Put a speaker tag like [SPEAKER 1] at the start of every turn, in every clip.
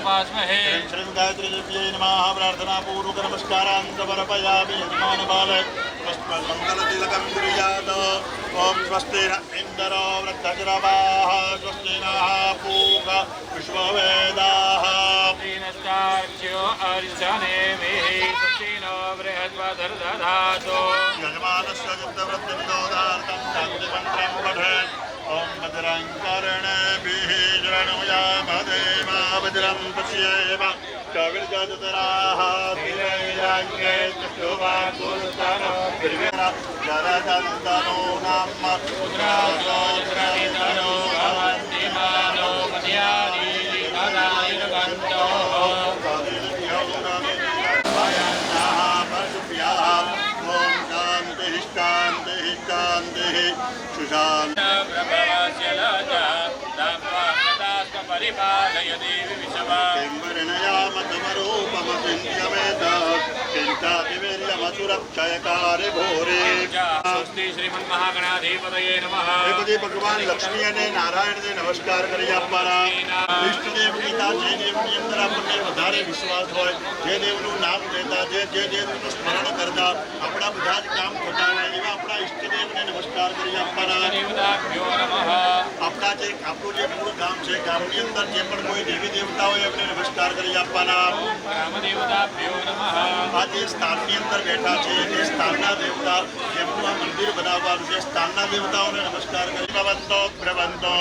[SPEAKER 1] उपास्महे
[SPEAKER 2] श्री गायत्री देव्यै नमः प्रार्थना पूर्वक नमस्कारान् समर्पयामि यजमान बालक मंगल तिलकं कुर्यात् ओम स्वस्ति न इन्द्रो वृद्धजरवाः स्वस्ति नः पूषा विश्ववेदाः
[SPEAKER 1] दीनस्तार्क्ष्यो अर्चनेमिः स्वस्ति नो बृहस्पतिर्दधातु
[SPEAKER 2] यजमानस्य चित्तवृत्तिनिरोधार्थं शान्तिमन्त्रं पठेत् ओम भद्रं कर्णेभिः शृणुयाम देवा भद्रं पश्येम कविर्जतराः धीरैराङ्गे चक्षुवाकुस्तनो जरदन्तनो नाम
[SPEAKER 1] पुत्रासोत्रनिधनो भवन्ति मानो मध्यानि अदायिर्गन्तो परिपालय देवी विषमा स्वस्ति श्रीमन्महागणाधिपतये नमः
[SPEAKER 2] भगवान लक्ष्मी અને નારાયણને નમસ્કાર કરી આપવાના ઈષ્ટદેવ ગીતા જે દેવની અંદર આપણને વધારે વિશ્વાસ હોય જે દેવનું નામ લેતા જે દેવનું સ્મરણ કરતા આપણા બધા જ કામ થતા હોય એવા આપણા ઈષ્ટદેવને નમસ્કાર કરી આપવાના
[SPEAKER 1] દેવતાભ્યો નમઃ
[SPEAKER 2] આપણા જે આપણું જે મૂળ ગામ છે ગામની અંદર જે પણ કોઈ દેવી દેવતા હોય એમને નમસ્કાર કરી આપવાના
[SPEAKER 1] રામદેવતાભ્યો નમઃ
[SPEAKER 2] આ જે સ્થાનની અંદર બેઠા છે એ સ્થાનના દેવતા જેમનું આ મંદિર બનાવવાનું છે સ્થાનના દેવતાઓને નમસ્કાર કરી પ્રબંધો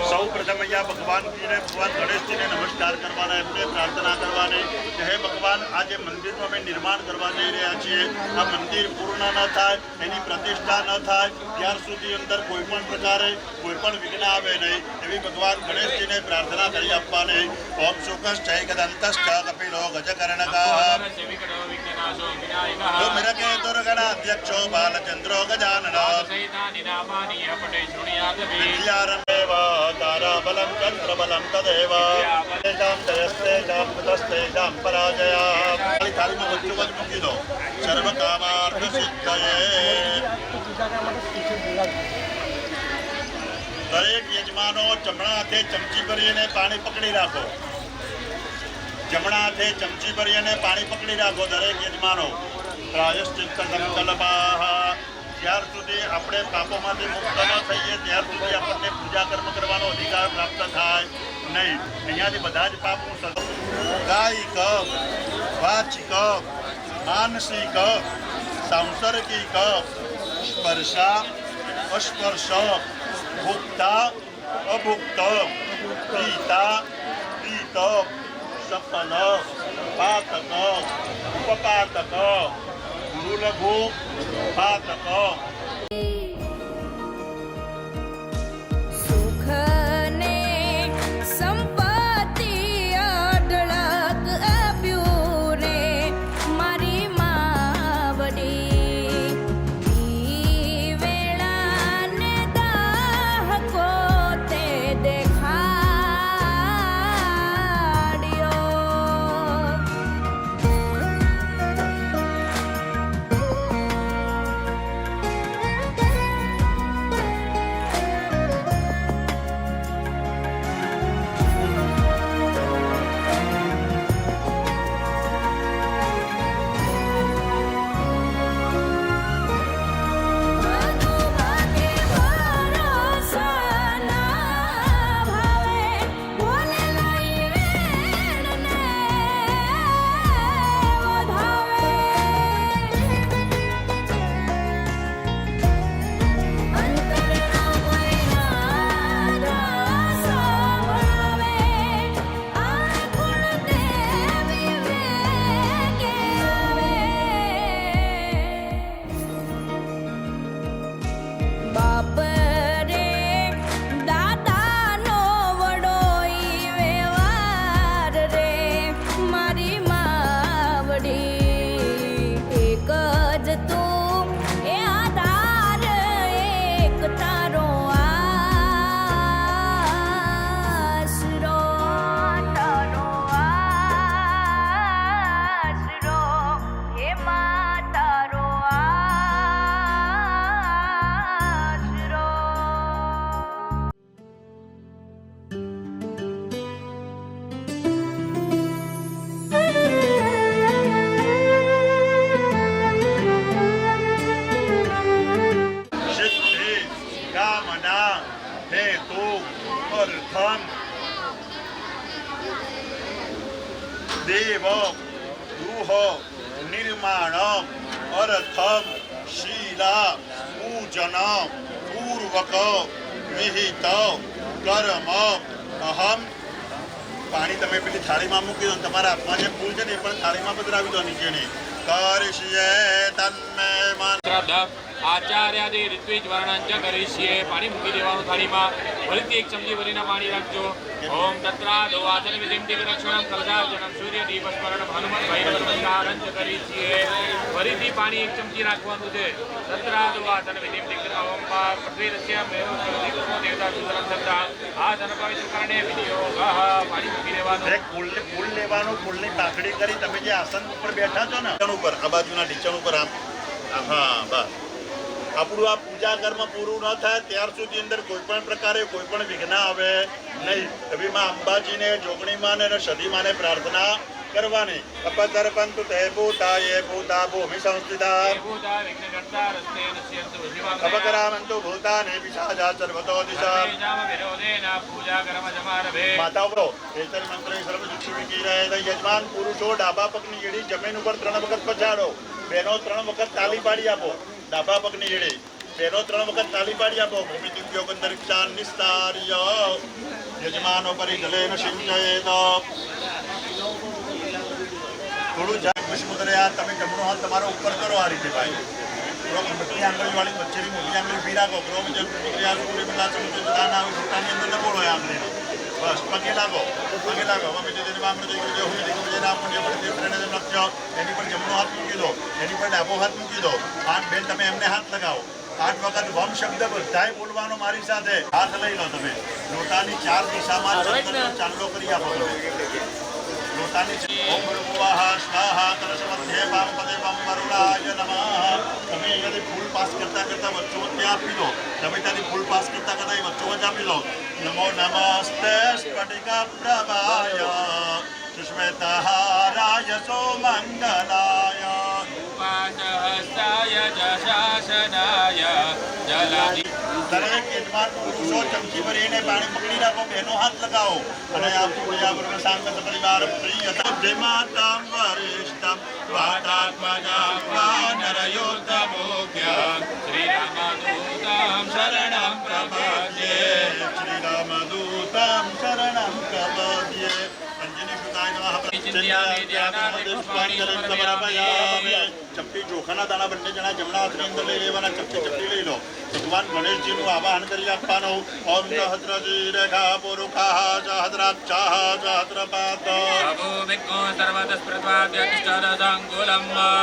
[SPEAKER 2] સૌ પ્રથમ અહીંયા ભગવાનજીને ભગવાન ગણેશજીને નમસ્કાર કરવાના એમને પ્રાર્થના કરવાની કે હે ભગવાન આ જે મંદિરનું અમે નિર્માણ કરવા જઈ રહ્યા છીએ આ મંદિર પૂર્ણ ન થાય એની પ્રતિષ્ઠા ન થાય ત્યાર સુધી અંદર કોઈ પણ પ્રકારે કોઈ પણ વિઘ્ન આવે નહીં એવી ભગવાન ગણેશજીને પ્રાર્થના કરી આપવાની ઓમ શુકશ્ચૈ ગદંતશ્ચ કપિલો ગજકર્ણકઃ મિરકે દુર્ગણ અધ્યક્ષો બાલચંદ્રો ગજાનન વિદ્યારમેવ તારાબલં ચંદ્રબલં તદેવ તેષાં જયસ્તેષાં કૃતસ્તેષાં પરાજયા થાળીમાં વચ્ચોવચ મૂકી દો સર્વકામાર્થ સિદ્ધયે દરેક યજમાનો જમણા હાથે ચમચી ભરીને પાણી પકડી રાખો જમણા હાથે ચમચી ભરીને પાણી પકડી રાખો દરેક યજમાનો પ્રાયશ્ચિત્ત સંકલ્પાહ જ્યાર સુધી આપણે પાપોમાંથી મુક્ત ન થઈએ ત્યાર સુધી આપણને પૂજા કર્મ કરવાનો અધિકાર પ્રાપ્ત થાય નહીં અહીંયાથી બધા જ પાપ કાયિક વાચિક માનસિક સાંસર્ગિક સ્પર્શા અસ્પર્શ ભુક્તા અભુક્ત પીતા પીત સફલ પાતક ઉપપાતક ગુરુલઘુ પાતક દેવ ગૃહ નિર્માણ અર્થમ શીલા પૂજન પૂર્વક વિહિત કર્મ અહમ. પાણી તમે પેલી થાળીમાં મૂકી દો, તમારા હાથમાં જે ફૂલ છે ને એ પણ થાળીમાં પધરાવી દો નીચેની. કરીશ્યે તન્મે મન.
[SPEAKER 1] શ્રદ્ધા આચાર્યાદિ ઋત્વિજ વર્ણન જ કરીશ્યે. પાણી મૂકી દેવાનું થાળીમાં. ફરીથી એક ચમચી ભરીને પાણી રાખજો. ઓમ તત્રાદો વાચન વિધિમ દિગ્રક્ષણમ કલશાર્ચનમ સૂર્ય દીપસ્મરણમ હનુમત ભૈરવ નમસ્કારં જ કરીશ્યે. ફરીથી પાણી એક ચમચી રાખવાનું છે. તત્રાદો વાચન વિધિમ દિગ્ર ઓમ પૃથ્વીરસ્ય મેરો દીપો દેવતા સુતરમ તત્રા આ ધન પવિત્ર કરણે વિનિયોગ. પાણી મૂકી દેવાનું.
[SPEAKER 2] એક ફૂલ લેવાનું, ફૂલની પાકડી કરી તમે જે આસન ઉપર બેઠા છો ને ઉપર આ બાજુના ઢીચણ ઉપર આમ, હા બસ. આપણું આ પૂજા કર્મ પૂરું ન થાય ત્યાર સુધી અંદર કોઈ પણ પ્રકારે કોઈ પણ વિઘ્ન આવે નહીં. એવીમાં અંબાજીને, જોગણીમાં ને સદીમાને પ્રાર્થના કરવાની. અપતર્પંતુ તે ભૂતાયે ભૂતા ભૂમિ સંસ્થિતા અપકરામંતુ ભૂતાને પિશાચા સર્વતો દિશા. માતા ઉપરો એતર મંત્ર સર્વ દુઃખી વિકી રહે. યજમાન પુરુષો ડાબા પગની એડી જમીન ઉપર 3 વખત પછાડો. બહેનો 3 વખત તાલી પાડી આપો. ડાબા પગની એડી બહેનો 3 વખત તાલી પાડી આપો. ભૂમિ દિવ્યો ગંધર્ક્ષાન નિસ્તાર્ય યજમાનો પરિજલેન સિંચયેત. થોડું જાય પુષ્પદરયા. તમે જમણો હાથ તમારો ઉપર કરો આ રીતે ભાઈ. મોટી આંગળીવાળી વચ્ચેની મોટી આંગળી ઉભી રાખો. છોટાની અંદર દબોળો એ આંગળીનો. બસ પગે લાગો, પગે લાગો. એની પર જમણો હાથ મૂકી દો, એની પર ડાબો હાથ મૂકી દો. 8 બેન તમે એમને હાથ લગાવો. 8 વખત વમ શબ્દ બધાય બોલવાનો મારી સાથે. હાથ લઈ લો તમે. લોટાની 4 દિશામાં ચાંદલો કરી આપો તમે. લોટાની ઓમ ભૃગુવાહ સ્વાહા કલશ મધ્યે પામ પદે પામ વરુણાય નમઃ. તમે અહીંયાથી ફૂલ પાસ કરતા કરતા વચ્ચોવચ્ચે આપી દો. તમે ત્યાંથી ફૂલ પાસ કરતા કરતા વચ્ચોવચ્ચ આપી દો. નમો નમસ્તે સ્ફટિક પ્રભાય સુષ્મેતહારાય સોમંગલાય
[SPEAKER 1] ઉપાસહસ્તાય જશાસનાય જલાધિ.
[SPEAKER 2] દરેક યજમાન પુરુષો ચમચી ભરીને પાણી પકડી રાખો. બહેનો હાથ લગાવો અને આ પૂજા સાંગત પરિવાર પ્રિય માતા વરિષ્ઠમ વાતાત્મજાં વાનરયોત્તમોખ્ય શ્રીરામદૂતં શરણં પ્રપદ્યે. શ્રીરામદૂતં શરણં પ્રપદ્યે. અંજની સુતાય નમઃ. ચપટી ચોખાના દાણા બંને જણા જમણા હાથની અંદર લઈ લેવાના. ચપટી લઈ લો. ભગવાન ગણેશજીનું આવાહન કરી આપવાનું. ઓમ સહસ્રજી રેખા પુરુષાઃ સહસ્રાક્ષાઃ સહસ્રપાદ.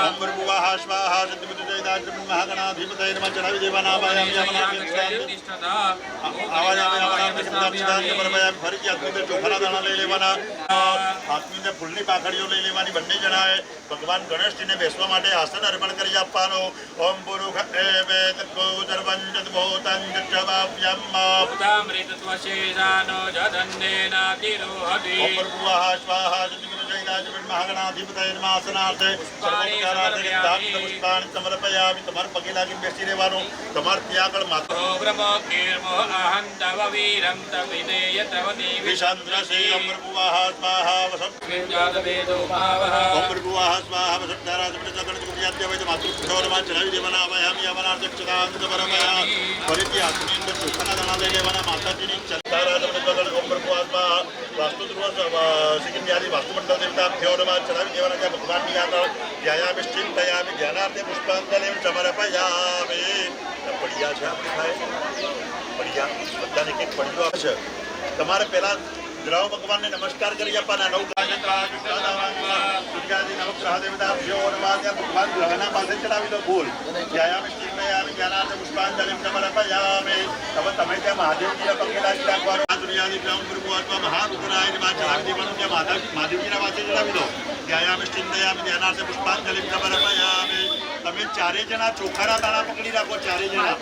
[SPEAKER 2] ઓમ ભૃગુવાહ સ્વાહા સિદ્ધિબુદ્ધિજયદાજ્ઞ મહાગણાધિપતયે નમઃ. ચડાવી દેવાના. ફરીથી હાથની અંદર ચોખાના દાણા લઈ લેવાના. હાથની અંદર ફૂલની પાકડીઓ લઈ લેવાની બંને જણાએ. ભગવાન ગણેશજીને બેસવા માટે આસન અર્પણ કરી આપવાનું. ઓમ પુરુષ એવેત ગોદર્વંજત ભૂતં જવાવ્યમ.
[SPEAKER 1] ભૂતામૃતત્વશેષાનો જધન્યેનાતિરોહતિ.
[SPEAKER 2] ઓમ ભૃગુવાહ સ્વાહા સિદ્ધિબુદ્ધિજયદાજ્ઞ મહાગણાધિપતયે નમઃ. આસનાર્થે સર્વોપચારાર્થે ગંધાક્ષ પુષ્પાણિ સમર્પયામિ. તમારે પગે લાગીને બેસી રહેવાનું. તમારે ત્યાં આગળ માથું વિષાંદ્રસી. ઓમ ભૃગુવાહ સ્વાહા ઓમ ભૃગુવાહ સ્વાહા માતૃ ચડાવી દેવાના. અવયામી અવનાર્થ ચદાંત પરમયા. ફરીથી હાથની અંદર ચોખાના દાણા લઈ લેવાના. માતાજીની ઓમ ભૃગુવાહ સ્વાહા વાસ્તુ સિકંદિયાદી વાસ્તુમંડળ દેવતા ફ્યોરમાં ચડાવી દેવાના. ત્યાં ભગવાનની આગળ ધ્યાયામિ ચિંતયામિ ધ્યાનાર્થે પુષ્પાંજલિ સમર્પયામિ. પડિયા છે આપણી ભાઈ, પડિયા બધાને કંઈક પડિયો આપશે. તમારે પહેલા દ્રવ ભગવાનને નમસ્કાર કરી આપવાના. ભગવાન ગ્રહના પાસે ચડાવી દો ફૂલ. ધ્યાયામિ ચિંતયામિ ધ્યાનાર્થે પુષ્પાંજલિ સમર્પયામિ. હવે તમે ત્યાં મહાદેવજીના પગે લાગી રાખવાનું. મહારુદ્રાય ચડાવી દેવાનું. ત્યાં મહાદેવજીના પાસે ચડાવી દો. ધ્યાયામિ ચિંતયામિ ધ્યાનાર્થે પુષ્પાંજલિ સમર્પયામિ. તમે 4 જણા ચોખાના દાણા પકડી રાખો. 4 જણા.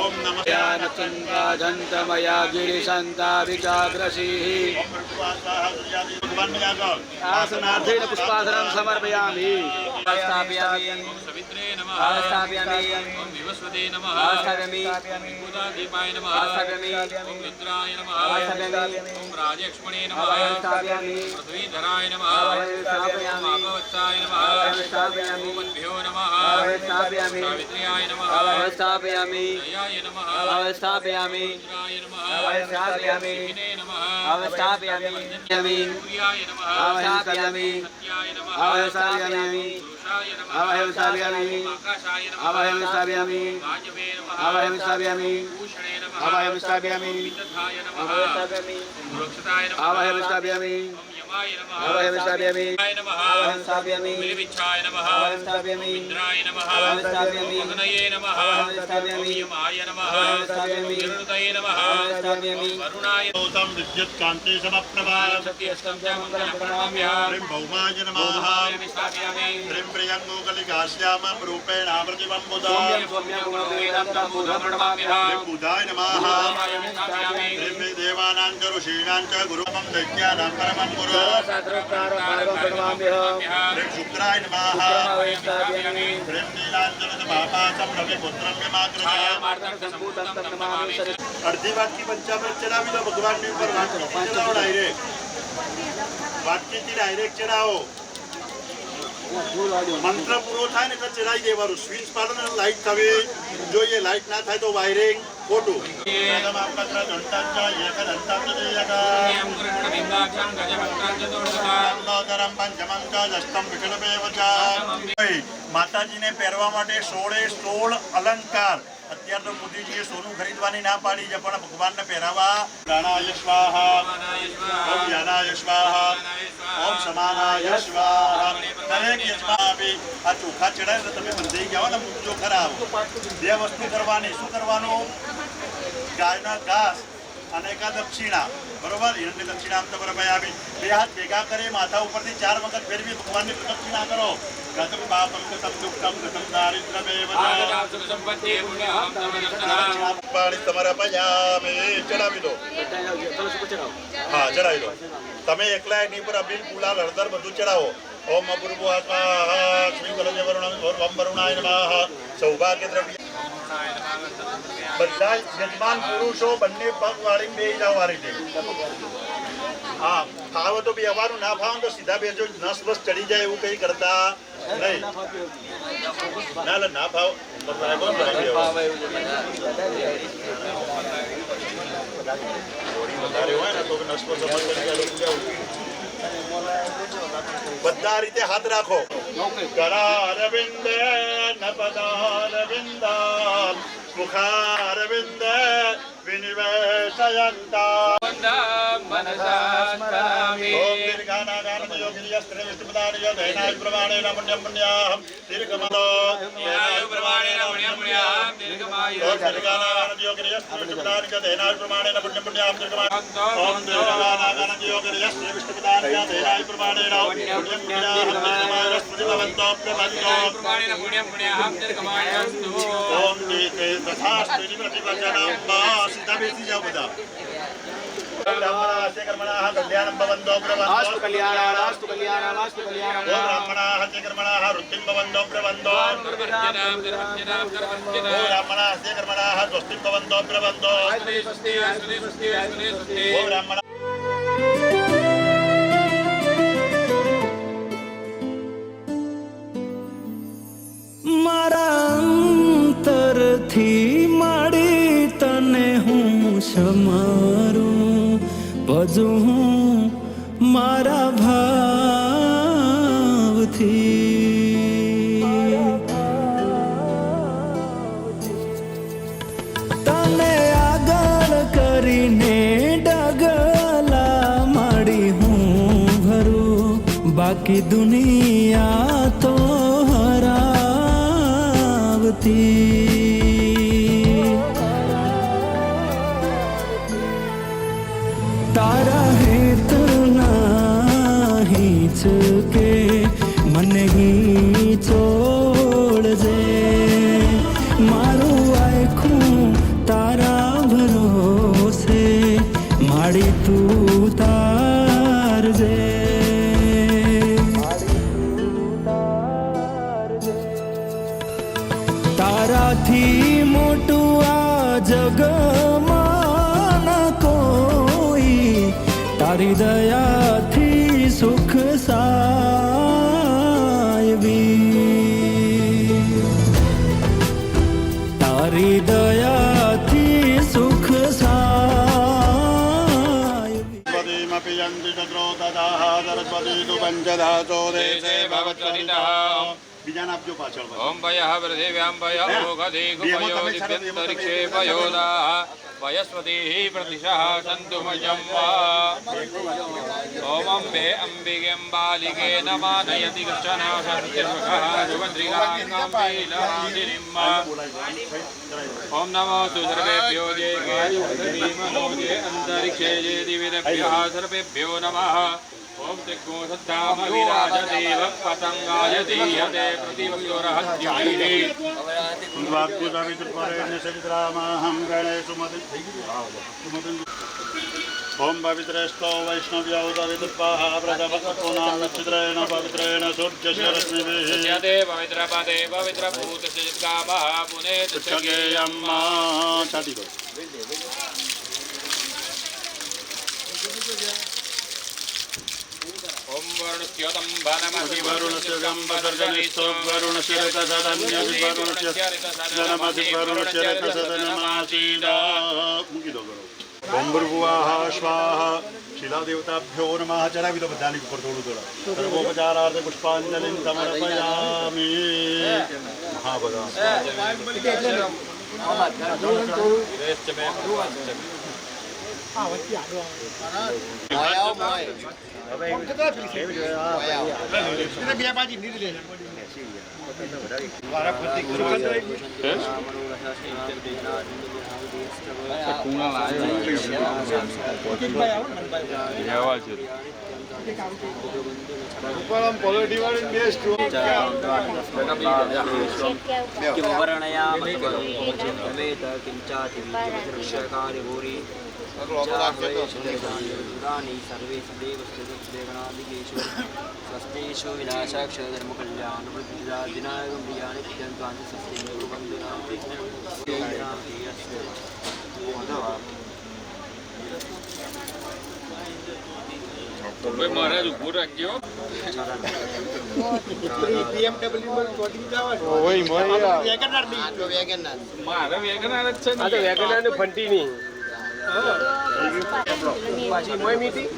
[SPEAKER 2] ઓમ નમઃ
[SPEAKER 3] ચંદ્રાજંતમયા ગિરિશંતા વિચાગ્રસીઃ.
[SPEAKER 2] ભગવાનની આગળ
[SPEAKER 3] આસનાર્થેન પુષ્પાસનં સમર્પયામિ. स्थापयामि
[SPEAKER 1] ओम सवित्रे नमः
[SPEAKER 3] स्थापयामि
[SPEAKER 1] ओम विवस्वते नमः
[SPEAKER 3] स्थापयामि
[SPEAKER 1] विभूतादीपाय नमः
[SPEAKER 3] स्थापयामि
[SPEAKER 1] ओम रुद्राय नमः
[SPEAKER 3] स्थापयामि
[SPEAKER 1] ओम राजक्ष्मणे नमः
[SPEAKER 3] स्थापयामि
[SPEAKER 1] पृथ्वीधराय नमः
[SPEAKER 3] स्थापयामि
[SPEAKER 1] ओम आपवत्साय नमः
[SPEAKER 3] स्थापयामि
[SPEAKER 1] ओम मद्भ्यो नमः
[SPEAKER 3] स्थापयामि
[SPEAKER 1] सावित्र्याय नमः
[SPEAKER 3] स्थापयामि
[SPEAKER 1] दयाय नमः
[SPEAKER 3] स्थापयामि
[SPEAKER 1] रुद्राय नमः
[SPEAKER 3] स्थापयामि
[SPEAKER 1] शिखिने नमः
[SPEAKER 3] स्थापयामि
[SPEAKER 1] सूर्याय नमः
[SPEAKER 3] स्थापयामि
[SPEAKER 1] सत्याय नमः
[SPEAKER 3] स्थापयामि
[SPEAKER 1] पुरुषाय नमः
[SPEAKER 3] स्थापयामि
[SPEAKER 1] आकाशाय नमः
[SPEAKER 3] स्थापयामि
[SPEAKER 1] वाजवे नमः
[SPEAKER 3] स्थापयामि
[SPEAKER 1] भूषणे नमः
[SPEAKER 3] स्थापयामि
[SPEAKER 1] विदधाय नमः
[SPEAKER 3] स्थापयामि
[SPEAKER 1] सुरक्षिताय नमः
[SPEAKER 3] स्थापयामि
[SPEAKER 1] ओम यमाय नमः
[SPEAKER 3] स्थापयामि
[SPEAKER 1] आय नमः
[SPEAKER 3] स्थापयामि
[SPEAKER 1] विलिविच्छाय नमः
[SPEAKER 3] स्थापयामि
[SPEAKER 1] इंद्राय नमः
[SPEAKER 3] स्थापयामि
[SPEAKER 1] अग्नये नमः
[SPEAKER 3] स्थापयामि
[SPEAKER 1] यमाय नमः
[SPEAKER 3] स्थापयामि
[SPEAKER 1] निरुदये नमः
[SPEAKER 3] स्थापयामि
[SPEAKER 1] वरुणाय
[SPEAKER 2] गौतम विद्युत कांति समप्रभा
[SPEAKER 1] सत्यस्तं च मङ्गलं प्रणमाम्यहम्
[SPEAKER 2] ह्रीं भौमाय नमः
[SPEAKER 1] ओम स्थापयामि
[SPEAKER 2] ह्रीं प्रियङ्गोकलिकाश्यामं रूपेणामृतिमं बुधा ह्रीं बुधाय नमः ह्रीं देवानां च ऋषीणां च गुरुमं दैत्यानां परमं गुरु ह्रीं शुक्राय नमः ह्रीं नीलाञ्जनसमापातं रविपुत्रं यमाग्रजाम् अर्धी वाटकी पंचामृत चढ़ावी दो भगवान ने ऊपर वाटकी चढ़ाओ डायरेक्ट वाटकी थी डायरेक्ट चढ़ाओ मंत्र पूरो થાય ને એટલે ચડાઈ દેવાનું સ્વિચ પાડો ને લાઈટ થવી જોઈએ લાઈટ ના થાય તો વાયરિંગ ખોટું પ્રથમ આપત્ર ઘંટાંચા એક દંતાંચ દેયકા નવતરમ પંચમં ચ દષ્ટમ વિકલ્પેવ ચ માતાજીને પહેરવા માટે 16 અલંકાર અત્યારે તો મોદીજીએ સોનું ખરીદવાની ના પાડી છે પણ ભગવાનને પહેરાવા પ્રાણાય સ્વાહા ઓમ જ્ઞાનાય સ્વાહા ઓમ સમાનાય સ્વાહા દરેક યજમાન આ ચોખા ચડાય તો તમે બંધાઈ ગયા ને મૂકજો ખરા બે વસ્તુ કરવાની શું કરવાનું ગાયના ઘાસ અને એકા દક્ષિણા બરોબર હિરણ્ય દક્ષિણા આમ તો બરાબર આવી બે હાથ ભેગા કરી માથા ઉપરથી 4 વખત ફેરવી ભગવાનની પ્રદક્ષિણા કરો ગતમ પાપમ ગતમ દુઃખમ ગતમ દારિદ્ર્યમેવ પાણી તમારા પયામે ચડાવી દો હા ચડાવી દો તમે એકલા એની પર અબીલ ગુલાલ હળદર બધું ચડાવો ઓમ અપૂર્વો સ્વાહા શ્રી કલજે ઓમ વરુણાય નમઃ સૌભાગ્ય દ્રવ્ય બધા યજમાન પુરુષો બંને પગ વાળી બે જાવ વાળી દે હા ફાવ તો બી અવાનું ના ફાવ તો સીધા બેજો નસ બસ ચડી જાય એવું કઈ કરતા નહીં ના ના ફાવ વધારે હોય ને તો નસ પર બધા રીતે હાથ રાખો કરારવિંદ નપદારવિંદ મુખારવિંદ વિનિવેશયંતા
[SPEAKER 1] मनसा स्मरामि
[SPEAKER 2] ओम दीर्घानागानम योगिर्यस्त्रे विष्णुपदानय दैनाय प्रमाणेन पुण्यं पुण्याहं दीर्घमदो
[SPEAKER 1] दैनाय प्रमाणेन पुण्यं पुण्याहं दीर्घमायुः
[SPEAKER 2] ओम दीर्घानागानम योगिर्यस्त्रे विष्णुपदानय दैनाय प्रमाणेन पुण्यं पुण्याहं दीर्घमायुः ओम दीर्घानागानम योगिर्यस्त्रे विष्णुपदानय दैनाय प्रमाणेन पुण्यं पुण्याहं दीर्घमायुः स्मृतिभवन्तो प्रबन्धो
[SPEAKER 1] प्रमाणेन पुण्यं पुण्याहं दीर्घमायुः
[SPEAKER 2] ओम दीते तथास्तु प्रतिवचनं मा सीधा बेसी जाओ बता ब्राह्मणास्य कर्मणाः कल्याणं भवन्तो प्रवन्तो
[SPEAKER 3] आस्तु कल्याणास्तु कल्याणास्तु कल्याणं
[SPEAKER 2] ओ ब्राह्मणास्य कर्मणाः वृद्धिं भवन्तो प्रवन्तो ओ ब्राह्मणास्य कर्मणाः स्वस्तिं भवन्तो प्रवन्तो ओ ब्राह्मण
[SPEAKER 4] મારા અંતરથી માડી તને હું સમારું ભજુ હું મારા ભાવથી તને આગળ કરીને ડગલા માડી હું ભરું બાકી દુનિયા તો तारा हेत नाही चुके मन ही छोड़ जे मारू आखू तारा भरोसे माड़ी तू तार जे સાયવી તારી દયાથી સુખ સાયવી
[SPEAKER 2] સ્વદીમપી યંતિ ચક્રો તદાહ સરસ્વતી તુ પંચધાતો દેશે ભવત્વરિતઃ બીજાને આપજો પાછળ
[SPEAKER 1] ઓમ ભયઃ પૃથિવ્યામ ભયઃ ઓઘધિ ગુભયો દિવ્યંતરિક્ષે ભયોદાઃ વયસ્વતીઃ પ્રતિશઃ સન્તુ મયં વા ઓમ અંબે અંબિકેં બાલિકે નમાનયતિ કશ્ચન સત્યર્વકઃ સુવંદ્રિકાંગંબીલાદિનિમ ઓમ નમો સર્વેભ્યો જે કેશવધીમનો જે અંતરિક્ષે જે દિવ્યેભ્યઃ સર્વેભ્યો નમઃ ओम दिग्गो सत्ताम विराजते पतंगायते यते प्रतिवयोरहत्युभिः
[SPEAKER 2] वाक्कुसवितुर्परेण सवितरामाहं गणेषु ओम पवित्रेस्तो वैष्णव्यो सवितुर्पाः प्रजापतॄणां नक्षत्रेण पवित्रेण सूर्यशरश्मिभिः
[SPEAKER 1] यते पवित्रपदे पवित्रभूतसिद्धामः पुनेत
[SPEAKER 2] चगेयं छाती दो
[SPEAKER 1] ओम वरुणस्योतं भानमसि
[SPEAKER 2] वरुणस्य गम्बदर्जनिस्तो वरुणस्य रतसदन्यवरुणस्य जनमसि वरुणस्य रतसदनमासीदा मुकी दो ओम भृगुवाः स्वाहा शिलादेवताभ्यो नमः चरावी दो बधानी ऊपर थोड़ा सर्वोपचारार्थ पुष्पांजलिं समर्पयामि महाभगा
[SPEAKER 3] स्वस्तेषु विनाशाक्षधर्मकल्याणप्रतिदादिनायकं प्रियाणि नित्यन्तानि सस्तेषु वन्दनामि
[SPEAKER 1] મહારાજ ઉભું રાખજો મારે વેગનાર જ છે ને વેગનાર ને ફંટી ની પાછી મોય મીટી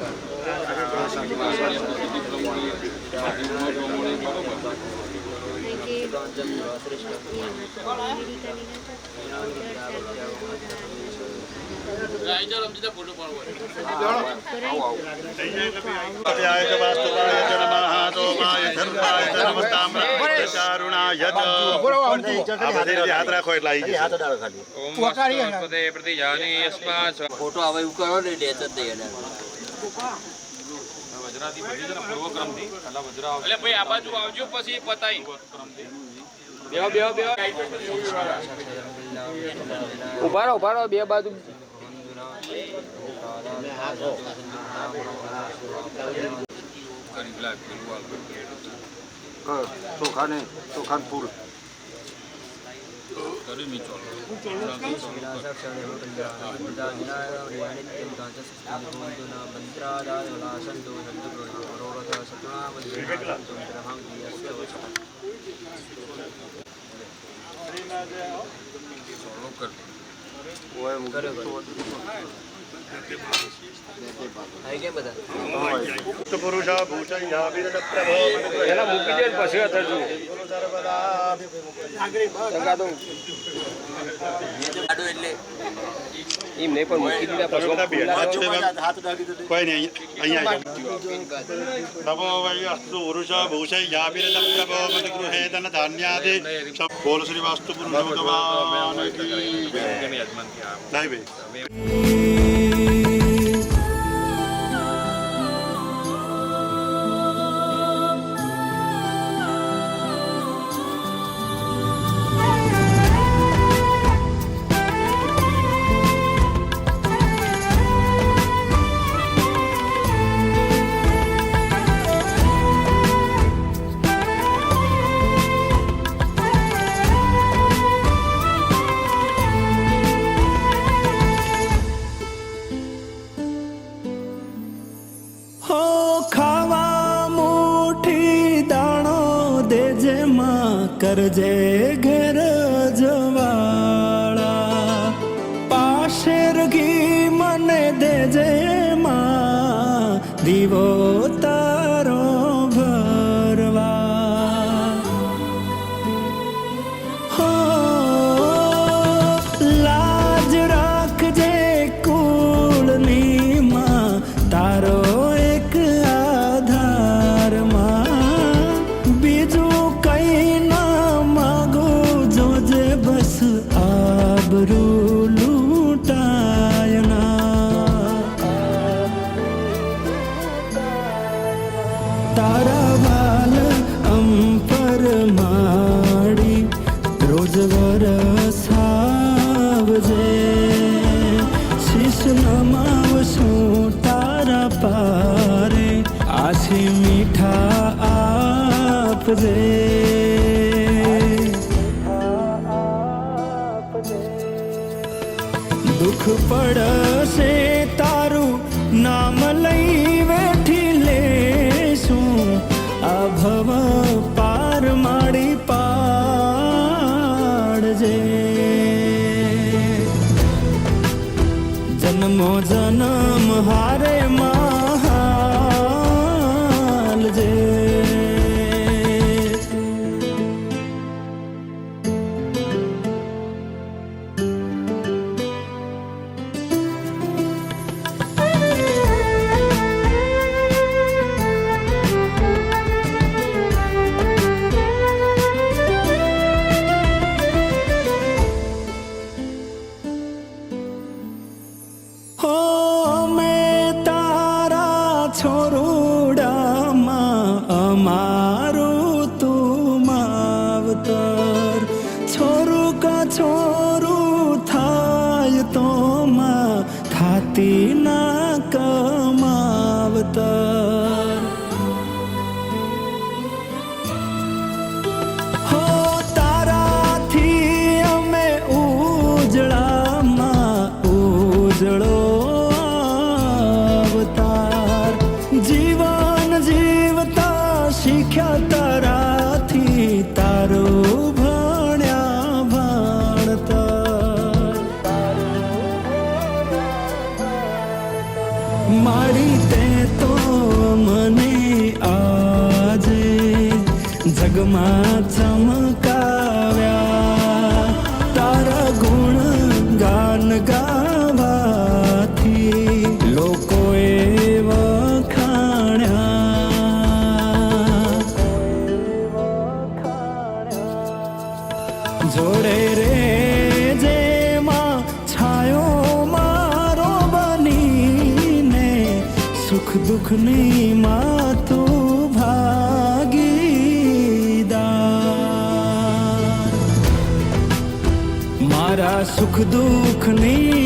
[SPEAKER 3] ફોટો આવે એવું કરો ને ડેચ જ દઈએ
[SPEAKER 1] વજરાથી બધી છે ને પૂર્વક્રમથી પહેલા વજરા એટલે ભાઈ આ બાજુ આવજો પછી પતાઈ બેહો
[SPEAKER 3] ઉભા રહો બે બાજુ ચોખા ફૂલ
[SPEAKER 1] કરી ની ચોલો
[SPEAKER 2] પુરુષા ભૂષયા વિરતપ્રભો
[SPEAKER 1] એના મૂકી દે પછી અથડજો
[SPEAKER 3] એટલે
[SPEAKER 1] એમ નહીં પણ મૂકી દીધા પછી
[SPEAKER 2] કોઈ નહીં અહીંયા નમો વૈ અસ્તુ પુરુષા ભૂષયા વિરતપ્રભો મદગૃહે ધન ધાન્યાદિ બોલ શ્રી વાસ્તુ પુરુષો ભગવાન કી જય નહીં ભાઈ
[SPEAKER 4] કરજે ઘેર જવાળા પાશેર ઘી મને દેજે માં દીવો તારો ભરવા હો લાજ રાખજે કુળની માં તારો એક આધાર માં બીજું કઈ ના માગું જોજે બસ આબરૂ તારા વાલ અંપર માડી રોજ વરસાવજે શીશ નમાવશું તારા પારે આશી મીઠા આપજે દુઃખ પડશે તારું નામ લઈ વેઠી લેશું આ ભવ પાર માડી પાડજે જન્મો જન્મ હારે માલજે છોરુડામાં અમારું તું માવતર છોરું કા છોરું થાય તો માં થાતી ના કમાવતર હો તારાથી અમે ઉજળામાં ઉજળો જીવન જીવતા શીખ્યા તારાથી તારું ભણ્યા ભણતર મારી તે તો મને આજે જગમાં ચમકાવ્યા તારા ગુણ ગાન ગાવાથી લોકોએ જોડે રે જેમાં છાયો મારો બનીને સુખ દુઃખની માં તું ભાગીદાર મારા સુખ દુઃખની